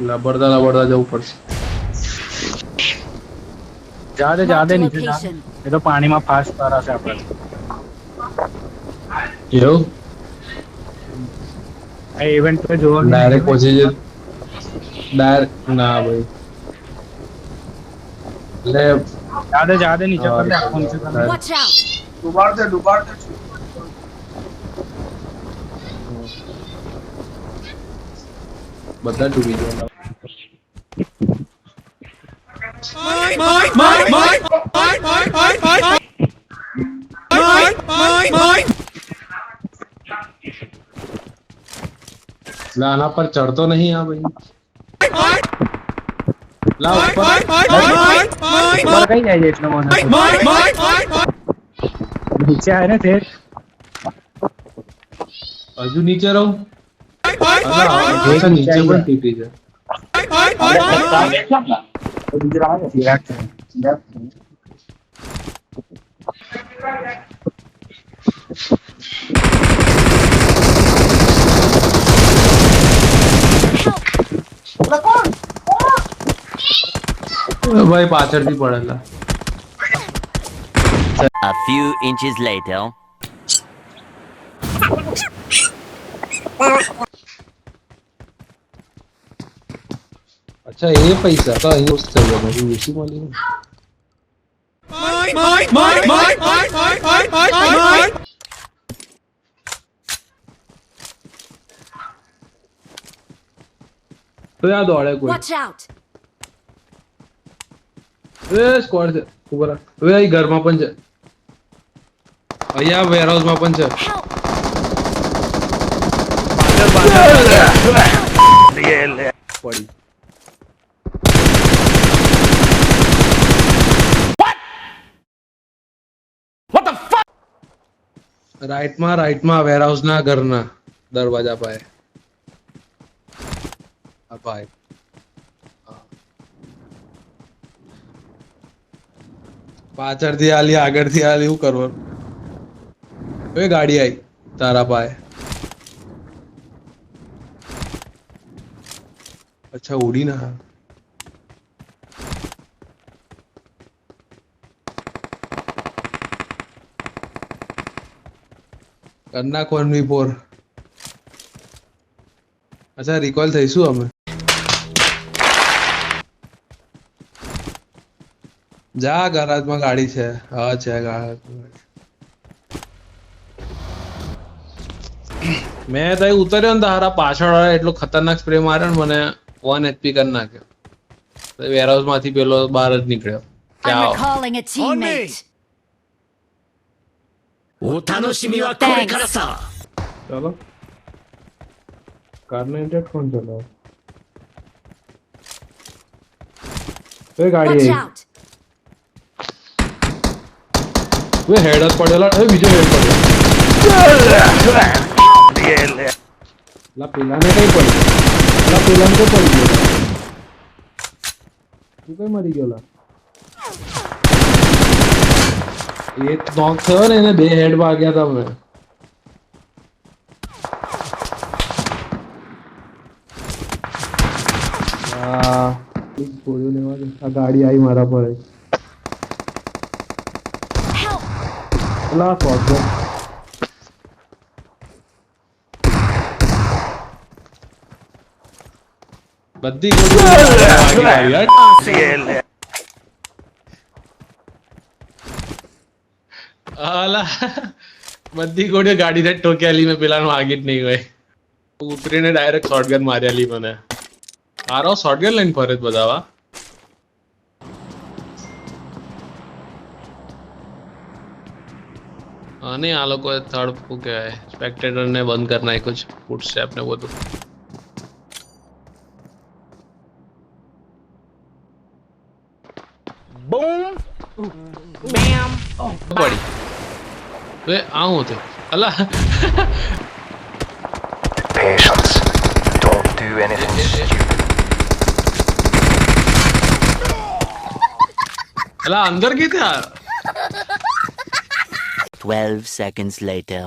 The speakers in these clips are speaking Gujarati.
લબડતા લબડતા જવું પડશે. જાદે Marked a નીચે જા. location. એ તો પાણીમાં ફાસ્ટ કરાશે આપણે. એવું આ ઇવેન્ટ पे જોવા ડાયરેક્ટ પહોંચી જ ડાયરેક્ટ ના ભાઈ એટલે જાદે નીચે હા, કર દે ફોન से कर दे. Watch out! ડુબાડતે બધા ડૂબી ગયા. એટલે આના પર ચડતો નહીં આ ભાઈ. લા ઉપર ઉપર કઈ જાય છે એટલો મને નીચે આય ને તે હજુ નીચે રહું. નીચે પણ તૂટી જાય. વિરાટ છે. ભાઈ પાછળથી પડેલા. A few inches later. અચ્છા એ પૈસા તો અહીં જ થઈ ગયા નથી ઓછી મળી ને. તો યાર દોડે કોઈ. Watch out! એ સ્ક્વોડ છે ઉપર. હવે અહીં ઘરમાં પણ છે. અહીંયા વેરહાઉસ માં પણ છે. Help! પડી રાઈટમાં વેરહાઉસ ના ઘરના દરવાજા પાસે. આ ભાઈ પાછળથી આલી આગળથી આલી શું કરવાનું. એ ગાડી આવી તારા પાસે. અચ્છા ઉડી ના. કરના કોન બી ફોર. અચ્છા રિકોલ થઈશું અમે. જા ગરાજમાં ગાડી છે. હા છે ગરાજમાં. મેં તઈ ઉતર્યો ને તારા પાછળ વાળા એટલો ખતરનાક સ્પ્રે માર્યો ને મને 1 HP કરી નાખ્યો. વેરહાઉસ માંથી પેલો બહાર જ નીકળ્યો. I'm ક્યાં recalling a teammate. お楽しみはこれからさ。 चलो कार में इंटेट कौन चला. એ ગાડી Watch આવી. out! વે હેડ જ પડેલા. એ બીજો હેડ પડ્યો. લા પેલાને કઈ પડી. લા પેલાને તો પડી ગયો. તું કઈ મરી ગયો લા. એક નોક થયો ને એને 2 હેડ વાગ્યા હતા મેં. ગોળીઓ લેવા દે. આ ગાડી આવી મારા પર. Help! લા શોટગન. બધી ગોળીઓ વાગી મારી યાર. આલા બધી ગોળીઓ ગાડીને ઠોક્યાલી મેં પેલાનું વાગી જ નહીં હોય. ઉતરીને ડાયરેક્ટ શોટગન માર્યાલી મને. આરો શોટગન લઈને ફરે જ બધા વા. અને આ લોકોએ થર્ડ શું કહેવાય સ્પેક્ટેટર ને બંધ કરી નાખ્યું છે. ફૂટસ્ટેપ ને બધું. Boom. Bam. પડી. એ આવું થયું. અલા Patience. Don't do anything stupid. અલા અંદર કીધે આ 12 seconds later.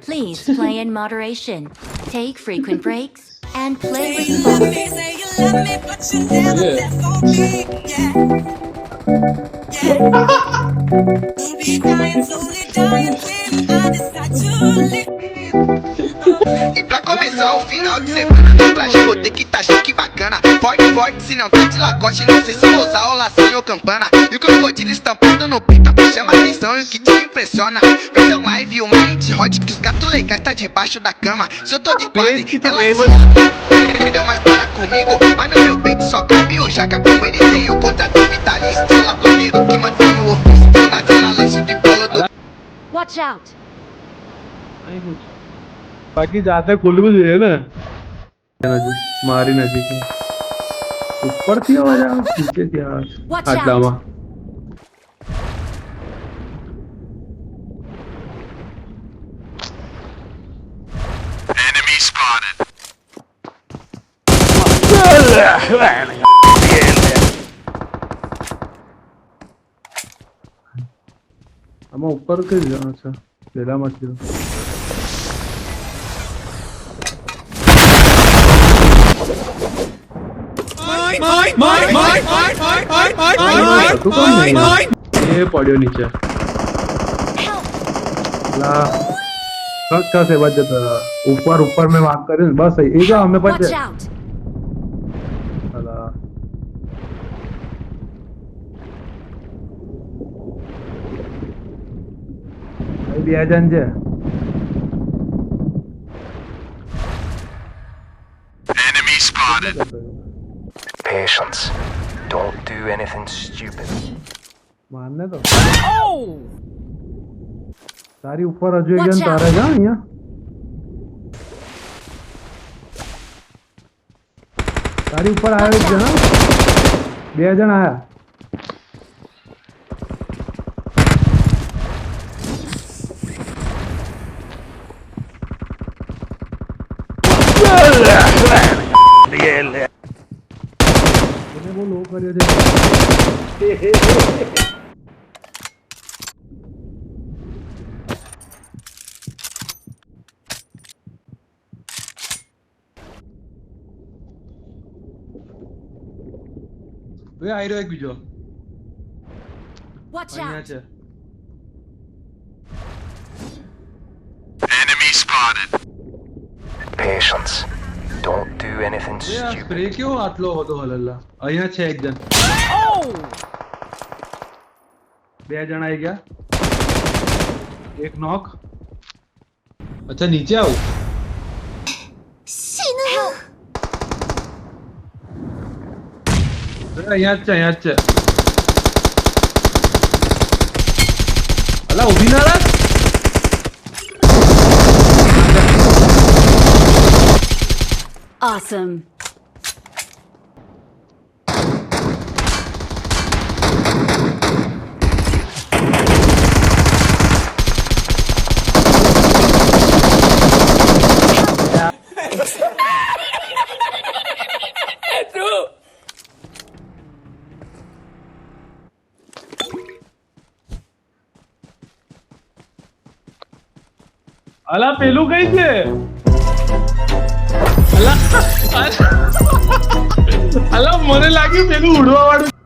Please play in moderation. Take frequent breaks and play responsibly. E pra começar o final de semana no traje vou ter que tá chique bacana. Forte, forte, se não tá de lacoste. Não sei se vou usar o lacinho ou campana. E o crocodilo estampado no peito que chama atenção e o que te impressiona. Versão live, uma hit hot que os gatos legais tá debaixo da cama. Se eu tô de quase, ela perdeu mais para comigo. Mas no meu peito só cabe o jaca como ele tem o contrato vitalício. Lá comigo que mantém o ofício. Na tela lanche de bolo do Watch out! बाकी जाते खुल भी है ना मारी नदी के ऊपर थी आवाज नीचे थी आवाज Watch आटलामा out! हम ऊपर के अच्छा लेला मत लो ये पड़ियो नीचे ला कस से बच जाता ऊपर ऊपर में मार्क करे बस सही ये जो हमें Watch बच out! अला भाई भी आ जान जे Patience. Don't do anything stupid. मारने तो सारी ऊपर अजू एक Watch जन तारा जा यहाँ सारी ऊपर आया एक जना बे जन आया वो लोग करियो जे वे आई રહ્યો એક બીજો Watch અહીંયા out! છે Patience. Don't do anything એ આ stupid. સ્પ્રે કેવો આટલો હતો હલલ્લા અહીંયા છે એક જણ બે જણ આવી ગયા એક નોક અચ્છા નીચે આવું અહીંયા જ છે અલા ઊભી ના રાખ Awesome! અલા પેલું કઈ છે અલા અલા મને લાગ્યું પેલું ઉડવા વાળું